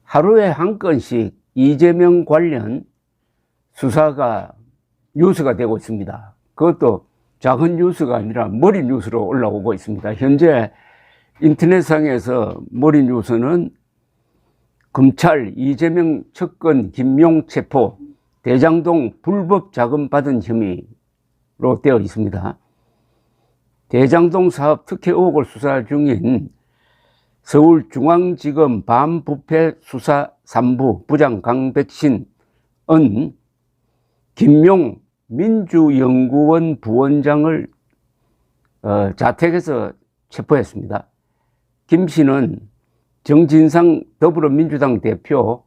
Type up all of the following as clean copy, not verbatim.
하루에 한 건씩 이재명 관련 수사가 뉴스가 되고 있습니다. 그것도 작은 뉴스가 아니라 머리 뉴스로 올라오고 있습니다. 현재 인터넷상에서 머리 뉴스는 검찰 이재명 측근 김용 체포, 대장동 불법 자금 받은 혐의로 되어 있습니다. 대장동 사업 특혜 의혹을 수사 중인 서울중앙지검 반부패 수사 3부 부장 강백신은 김용 민주연구원 부원장을 자택에서 체포했습니다. 김 씨는 정진상 더불어민주당 대표,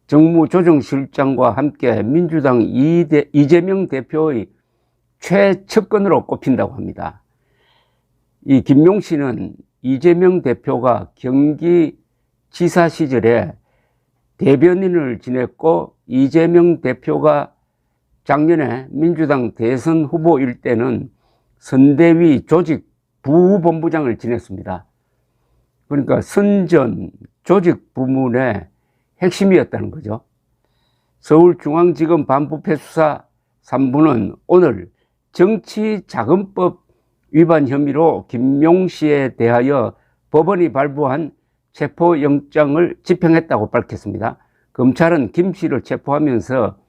정무조정실장과 함께 민주당 이재명 대표의 최측근으로 꼽힌다고 합니다. 이 김용 씨는 이재명 대표가 경기지사 시절에 대변인을 지냈고, 이재명 대표가 작년에 민주당 대선 후보일 때는 선대위 조직 부본부장을 지냈습니다. 그러니까 선전 조직 부문의 핵심이었다는 거죠. 서울중앙지검 반부패 수사 3부는 오늘 정치자금법 위반 혐의로 김용 씨에 대하여 법원이 발부한 체포영장을 집행했다고 밝혔습니다. 검찰은 김 씨를 체포하면서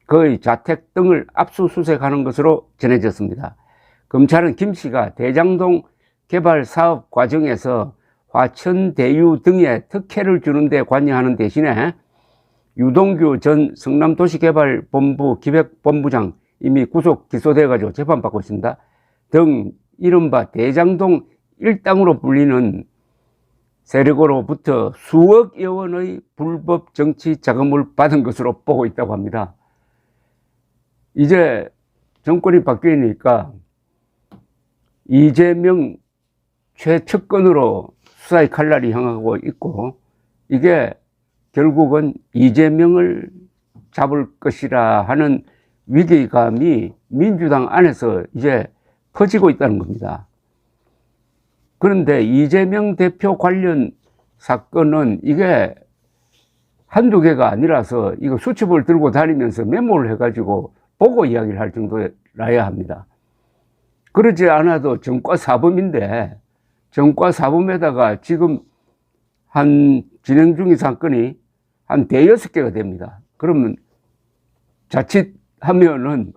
그의 자택 등을 압수수색하는 것으로 전해졌습니다. 검찰은 김 씨가 대장동 개발 사업 과정에서 화천대유 등에 특혜를 주는 데 관여하는 대신에 유동규 전 성남도시개발본부 기획본부장 이미 구속 기소돼 가지고 재판받고 있습니다. 등 이른바 대장동 일당으로 불리는 세력으로부터 수억여 원의 불법 정치 자금을 받은 것으로 보고 있다고 합니다. 이제 정권이 바뀌니까 이재명 최측근으로 수사의 칼날이 향하고 있고, 이게 결국은 이재명을 잡을 것이라 하는 위기감이 민주당 안에서 이제 퍼지고 있다는 겁니다. 그런데 이재명 대표 관련 사건은 이게 한두 개가 아니라서 이거 수첩을 들고 다니면서 메모를 해가지고 보고 이야기를 할 정도라야 합니다. 그러지 않아도 전과사범인데, 전과사범에다가 지금 진행 중인 사건이 한 5-6개가 됩니다. 그러면 자칫하면은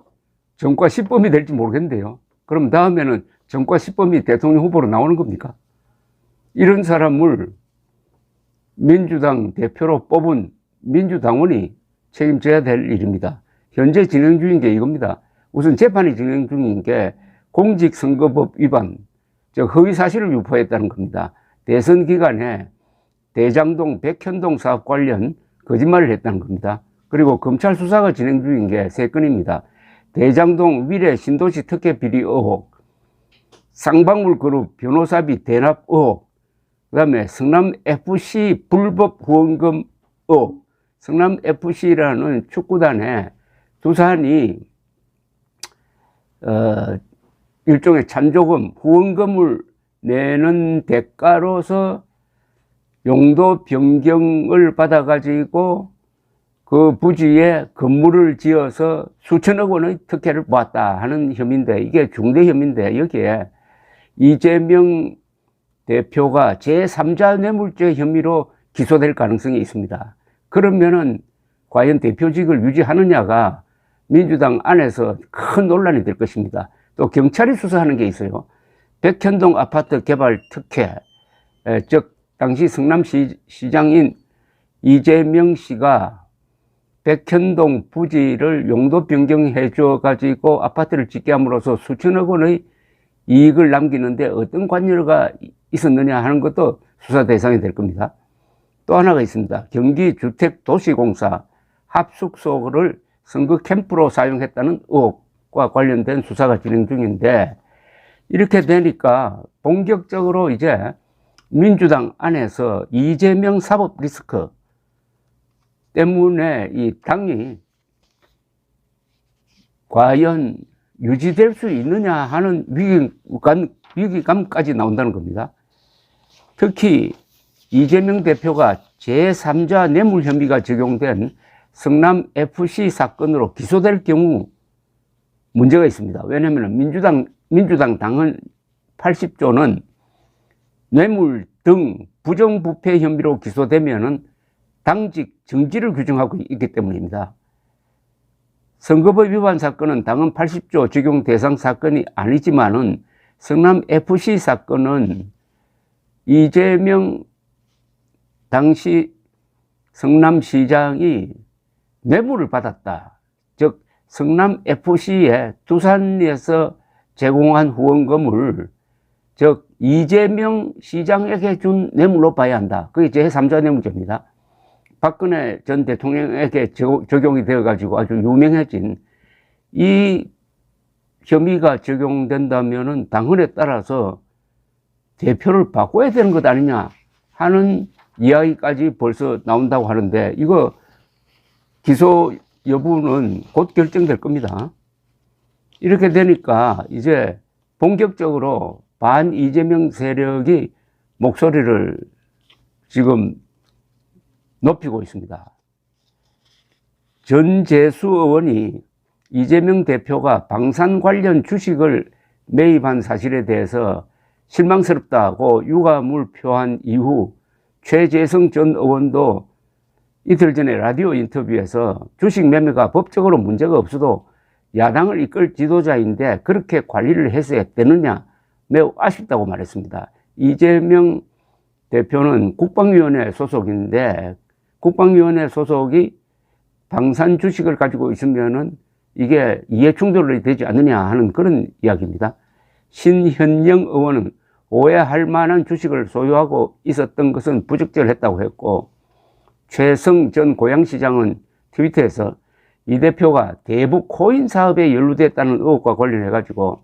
전과시범이 될지 모르겠는데요. 그럼 다음에는 전과시범이 대통령 후보로 나오는 겁니까? 이런 사람을 민주당 대표로 뽑은 민주당원이 책임져야 될 일입니다. 현재 진행 중인 게 이겁니다. 우선 재판이 진행 중인 게 공직선거법 위반, 즉 허위사실을 유포했다는 겁니다. 대선 기간에 대장동, 백현동 사업 관련 거짓말을 했다는 겁니다. 그리고 검찰 수사가 진행 중인 게 3건입니다. 대장동 위례 신도시 특혜 비리 의혹, 쌍방울 그룹 변호사비 대납 의혹, 그 다음에 성남FC 불법 후원금 의혹. 성남FC라는 축구단의 두산이 일종의 찬조금, 후원금을 내는 대가로서 용도 변경을 받아가지고 그 부지에 건물을 지어서 수천억 원의 특혜를 보았다 하는 혐의인데, 이게 중대 혐의인데, 여기에 이재명 대표가 제3자 뇌물죄 혐의로 기소될 가능성이 있습니다. 그러면은 과연 대표직을 유지하느냐가 민주당 안에서 큰 논란이 될 것입니다. 또 경찰이 수사하는 게 있어요. 백현동 아파트 개발 특혜, 즉 당시 성남시장인 이재명 씨가 백현동 부지를 용도 변경해 줘 가지고 아파트를 짓게 함으로써 수천억 원의 이익을 남기는데 어떤 관여가 있었느냐 하는 것도 수사 대상이 될 겁니다. 또 하나가 있습니다. 경기주택도시공사 합숙소를 선거 캠프로 사용했다는 의혹과 관련된 수사가 진행 중인데, 이렇게 되니까 본격적으로 이제 민주당 안에서 이재명 사법 리스크 때문에 이 당이 과연 유지될 수 있느냐 하는 위기감까지 나온다는 겁니다. 특히 이재명 대표가 제3자 뇌물 혐의가 적용된 성남FC 사건으로 기소될 경우 문제가 있습니다. 왜냐하면 민주당 당헌 80조는 뇌물 등 부정부패 혐의로 기소되면은 당직 정지를 규정하고 있기 때문입니다. 선거법 위반 사건은 당헌 80조 적용 대상 사건이 아니지만은 성남FC 사건은 이재명 당시 성남시장이 뇌물을 받았다. 즉 성남FC에 두산에서 제공한 후원금을 즉 이재명 시장에게 준 뇌물로 봐야 한다. 그게 제3자 뇌물죄입니다. 박근혜 전 대통령에게 적용이 되어가지고 아주 유명해진 이 혐의가 적용된다면은 당헌에 따라서 대표를 바꿔야 되는 것 아니냐 하는 이야기까지 벌써 나온다고 하는데 이거 기소 여부는 곧 결정될 겁니다. 이렇게 되니까 이제 본격적으로 반 이재명 세력이 목소리를 지금 높이고 있습니다. 전재수 의원이 이재명 대표가 방산 관련 주식을 매입한 사실에 대해서 실망스럽다고 유감을 표한 이후 최재성 전 의원도 이틀 전에 라디오 인터뷰에서 주식 매매가 법적으로 문제가 없어도 야당을 이끌 지도자인데 그렇게 관리를 했어야 되느냐 매우 아쉽다고 말했습니다. 이재명 대표는 국방위원회 소속인데 국방위원회 소속이 방산 주식을 가지고 있으면은 이게 이해충돌이 되지 않느냐 하는 그런 이야기입니다. 신현영 의원은 오해할 만한 주식을 소유하고 있었던 것은 부적절했다고 했고 최성 전 고양시장은 트위터에서 이 대표가 대북 코인 사업에 연루됐다는 의혹과 관련해 가지고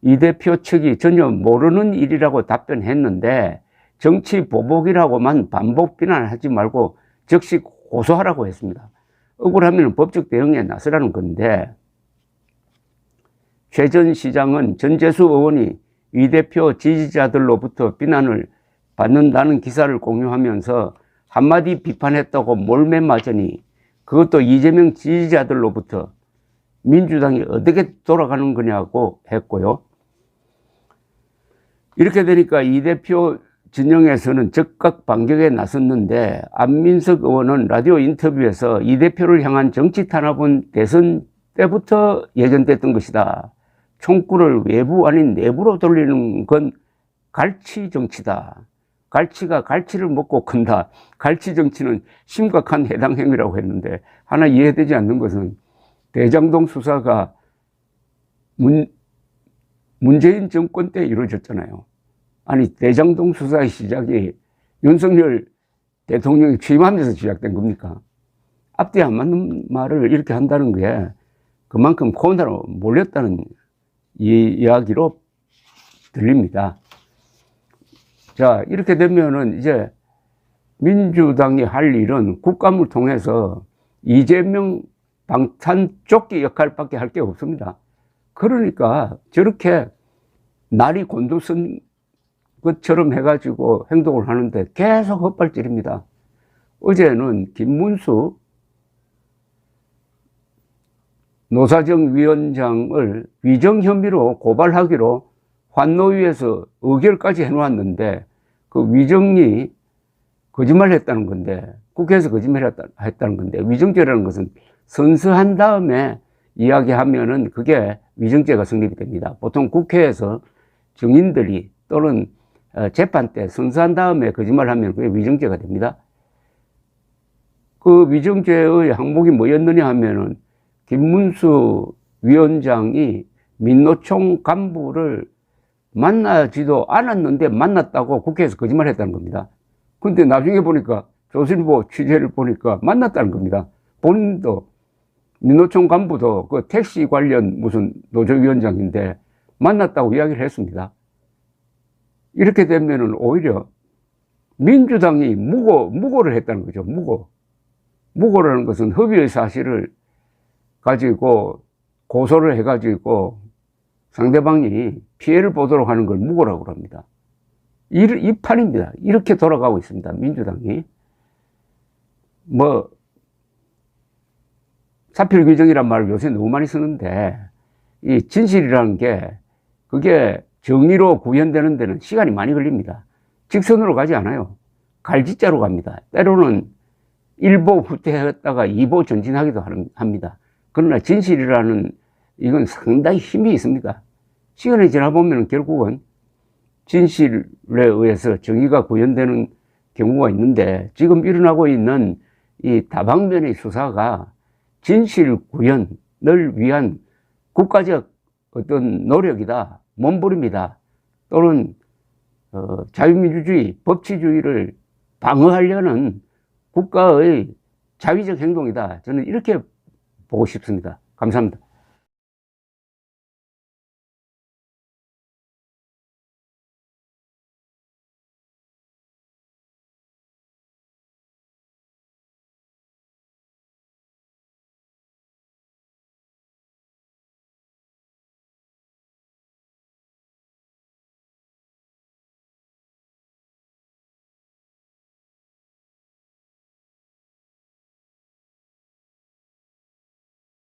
이 대표 측이 전혀 모르는 일이라고 답변했는데 정치 보복이라고만 반복 비난하지 말고 즉시 고소하라고 했습니다. 억울하면 법적 대응에 나서라는 건데 최 전 시장은 전재수 의원이 이 대표 지지자들로부터 비난을 받는다는 기사를 공유하면서 한마디 비판했다고 몰매 맞으니 그것도 이재명 지지자들로부터 민주당이 어떻게 돌아가는 거냐고 했고요. 이렇게 되니까 이 대표 진영에서는 적극 반격에 나섰는데 안민석 의원은 라디오 인터뷰에서 이 대표를 향한 정치 탄압은 대선 때부터 예견됐던 것이다. 총구를 외부 아닌 내부로 돌리는 건 갈치 정치다. 갈치가 갈치를 먹고 큰다. 갈치 정치는 심각한 해당 행위라고 했는데 하나 이해되지 않는 것은 대장동 수사가 문재인 정권 때 이루어졌잖아요. 아니 대장동 수사의 시작이 윤석열 대통령이 취임하면서 시작된 겁니까? 앞뒤 안 맞는 말을 이렇게 한다는 게 그만큼 코너로 몰렸다는 이 이야기로 들립니다. 자, 이렇게 되면은 이제 민주당이 할 일은 국감을 통해서 이재명 방탄조끼 역할밖에 할 게 없습니다. 그러니까 저렇게 날이 곤두선 것처럼 해가지고 행동을 하는데 계속 헛발질입니다. 어제는 김문수 노사정 위원장을 위정 혐의로 고발하기로 환노위에서 의결까지 해놓았는데 그 위정이 거짓말했다는 건데 국회에서 거짓말했다는 건데 위정죄라는 것은 선서한 다음에 이야기하면은 그게 위정죄가 성립이 됩니다. 보통 국회에서 증인들이 또는 재판 때 선서한 다음에 거짓말하면 그게 위정죄가 됩니다. 그 위정죄의 항목이 뭐였느냐 하면은 김문수 위원장이 민노총 간부를 만나지도 않았는데 만났다고 국회에서 거짓말했다는 겁니다. 근데 나중에 보니까 조선일보 취재를 보니까 만났다는 겁니다. 본인도 민노총 간부도 그 택시 관련 무슨 노조위원장인데 만났다고 이야기를 했습니다. 이렇게 되면은 오히려 민주당이 무고를 했다는 거죠. 무고라는 것은 허위의 사실을 가지고 고소를 해가지고 상대방이 피해를 보도록 하는 걸 무고라고 합니다. 이 판입니다. 이렇게 돌아가고 있습니다. 민주당이. 뭐, 사필 규정이란 말을 요새 너무 많이 쓰는데, 이 진실이라는 게, 그게 정의로 구현되는 데는 시간이 많이 걸립니다. 직선으로 가지 않아요. 갈지자로 갑니다. 때로는 일보 후퇴했다가 이보 전진하기도 합니다. 그러나 진실이라는 이건 상당히 힘이 있습니다. 시간이 지나보면 결국은 진실에 의해서 정의가 구현되는 경우가 있는데, 지금 일어나고 있는 이 다방면의 수사가 진실 구현을 위한 국가적 어떤 노력이다, 몸부림이다, 또는 자유민주주의, 법치주의를 방어하려는 국가의 자위적 행동이다. 저는 이렇게 보고 싶습니다. 감사합니다.